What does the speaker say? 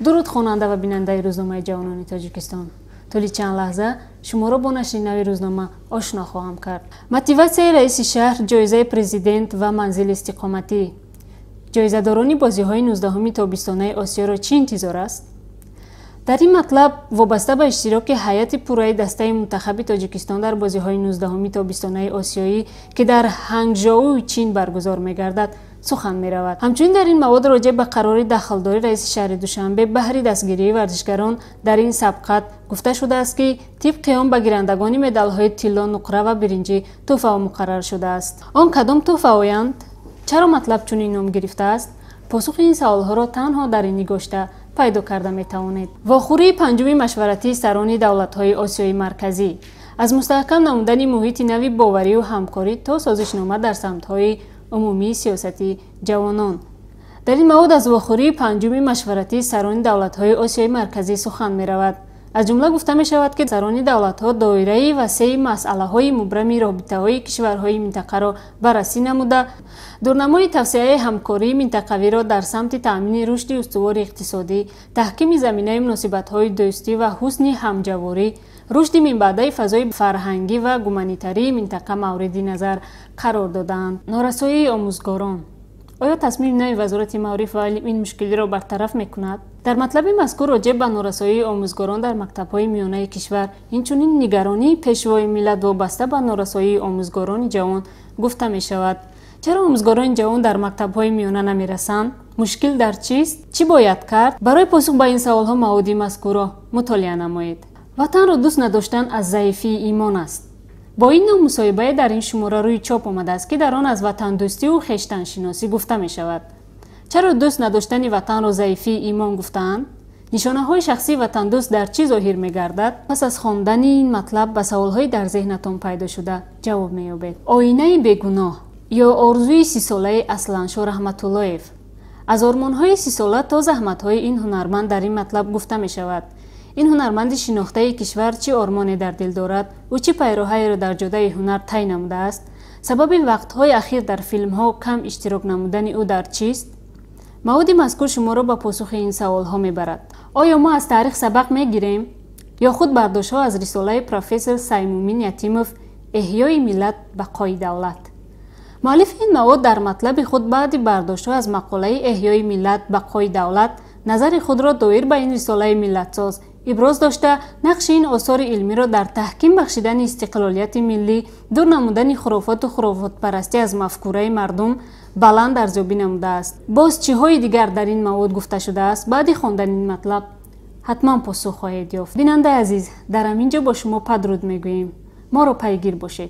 درود خواننده و بیننده روزنامه جوانان تاجیکستان. طولی چند لحظه شما را با نشر نوی روزنامه آشنا خواهم کرد. موتیواسیای رئیس شهر، جایزه پرزیدنت و منزل استقامتی. جایزه‌داران بازی‌های 19 تابستانه آسیا را چه انتظار است؟ در این مطلب وابسته به اشتراک هیئت پورای دسته منتخب تاجیکستان در بازی‌های 19 تابستانه آسیایی که در هنگژائو چین برگزار می‌گردد سخن می‌رود. همچنین در این مواد راجع به قرار دخلداری رئیس شهر دوشنبه بهر دستگیری ورزشکاران در این سبقت گفته شده است که طبق آن به گیرندگان مدال‌های طلا، نقره و برنجی تحفه مقرر شده است. آن کدام تحفه‌هایند؟ چرا مطلب چنین نام گرفته است؟ پاسخ این سوال‌ها را تنها در این نگاشته پیدا کرده می‌توانید. واخوری پنجم مشورتی سران دولت‌های آسیای مرکزی از مستحکم نمودن محیط نوی باوری و همکاری تا سازشنامه در سمت‌های عمومی سیاستی جوانان. در این مواد از واخوری پنجم مشورتی سران دولت‌های آسیای مرکزی سخن می‌رود. از جمله گفته می‌شود که سران دولت‌ها دایره وسیع مسئله‌های مبرم رابطه‌های کشورهای منطقه را بررسی نموده، دورنمای توسعه همکاری منطقوی را در سمت تأمین رشد استوار اقتصادی، تحکیم زمینه مناسبت‌های دوستی و حسن همجواری، رشد منبعد فضای فرهنگی و گومانیتری منطقه مورد نظر قرار دادند. نارسایی آموزگاران. آیا تصمیم نوی وزارت معارف و علم این مشکلی را برطرف می‌کند؟ در مطلب مذکور راجع به نارسایی آموزگاران در مکتب‌های میانه کشور، اینچنین نگرانی پیشوای ملت وابسته به نارسایی آموزگاران جوان گفته می‌شود. چرا آموزگاران جوان در مکتب‌های میانه نمی‌رسند؟ مشکل در چیست؟ چی باید کرد؟ برای پاسخ به این سوال‌ها مواد مذکور را مطالعه نمایید. وطن را دوست نداشتن از ضعیفی ایمان است. با این نوع مصاحبه در این شماره روی چاپ آمده است که در آن از وطن دوستی و خویشتن شناسی گفته می شود. چرا دوست نداشتن وطن را ضعیفی ایمان گفتند؟ نشانه‌های شخصی وطن دوست در چی ظاهر می گردد؟ پس از خواندن این مطلب به سوال‌های در ذهنتان پیدا شده جواب می یابید. آینه بیگناه یا آرزوی 30 ساله اصلانشاه رحمت الله‌یف. از آرمان‌های 30 ساله تا زحمت‌های این هنرمند در این مطلب گفته می شود. این هنرمند شناخته کشور چه آرمانی در دل دارد و چه پیراهایی را در جاده هنر طی نموده است؟ سبب وقت‌های اخیر در فیلم‌ها کم اشتراک نمودن او در چیست؟ مواد مذکور شما را به پاسخ این سوال‌ها می‌برد. آیا ما از تاریخ سبق می‌گیریم یا خود برداشت‌ها از رساله پروفسور سیمومین یتیموف احیای ملت بقای دولت؟ مؤلف این مواد در مطلب خود بعد برداشت‌ها از مقاله احیای ملت بقای دولت نظر خود را دایر به این رساله ملت‌ساز ابراز داشته نقش این آثار علمی را در تحکیم بخشیدن استقلالیت ملی، دور نمودن خرافات و خرافات پرستی از مفکوره مردم بلند ارزیابی نموده است. باز چی‌های دیگر در این مواد گفته شده است؟ بعد خواندن این مطلب حتما پاسخ خواهید یافت. بیننده عزیز، در همینجا با شما پدرود میگوییم. ما را پیگیر باشید.